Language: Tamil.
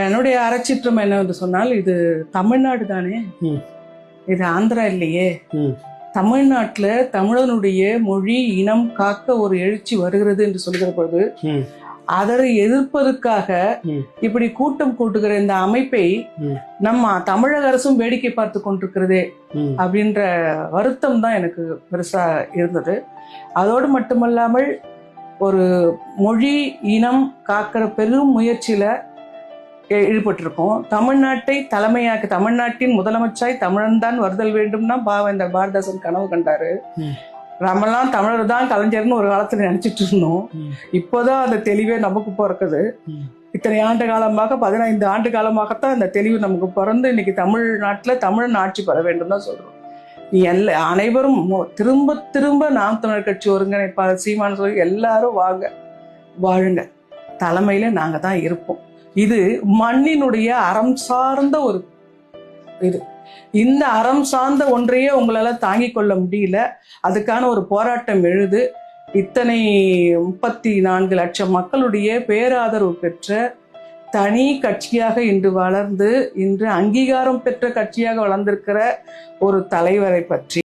என்னுடைய அறச்சிற்றம் என்னவென்று சொன்னால், இது தமிழ்நாடு தானே, இது ஆந்திரா இல்லையே. தமிழ்நாட்டுல தமிழனுடைய மொழி இனம் காக்க ஒரு எழுச்சி வருகிறது என்று சொல்கிற பொழுது அதை எதிர்ப்பதற்காக இப்படி கூட்டம் கூட்டுகிற இந்த அமைப்பை நம்ம தமிழக அரசும் வேடிக்கை பார்த்து கொண்டிருக்கிறதே அப்படின்ற வருத்தம் தான் எனக்கு பெருசா இருந்தது. அதோடு மட்டுமல்லாமல் ஒரு மொழி இனம் காக்கிற பெரும் முயற்சியில ஈடுபட்டிருக்கோம். தமிழ்நாட்டை தலைமையாக்க தமிழ்நாட்டின் முதலமைச்சராய் தமிழன் தான் வருதல் வேண்டும்னா பாவேந்தர் பாரதிதாசன் கனவு கண்டாரு. நம்மெல்லாம் தமிழர் தான் கலைஞர்னு ஒரு காலத்துல நினைச்சிட்டு இருந்தோம். இப்போதான் அந்த தெளிவே நமக்கு பிறக்குது. இத்தனை ஆண்டு காலமாக 15 ஆண்டு காலமாகத்தான் இந்த தெளிவு நமக்கு பிறந்து இன்னைக்கு தமிழ்நாட்டுல தமிழன் ஆட்சி பெற வேண்டும் தான் சொல்றோம். அனைவரும் திரும்ப திரும்ப நாம் தமிழர் கட்சி ஒருங்கிணைப்பாளர் சீமான் சொல்லி எல்லாரும் வாங்க வாழுங்க, தலைமையில நாங்க தான் இருப்போம். இது மண்ணினுடைய அறம் சார்ந்த ஒரு இது. இந்த அறம் சார்ந்த ஒன்றையே உங்களால தாங்கிக் கொள்ள முடியல. அதுக்கான ஒரு போராட்டம் எழுது. இத்தனை 34 லட்சம் மக்களுடைய பேராதரவு பெற்ற தனி கட்சியாக இன்று வளர்ந்து இன்று அங்கீகாரம் பெற்ற கட்சியாக வளர்ந்திருக்கிற ஒரு தலைவரை பற்றி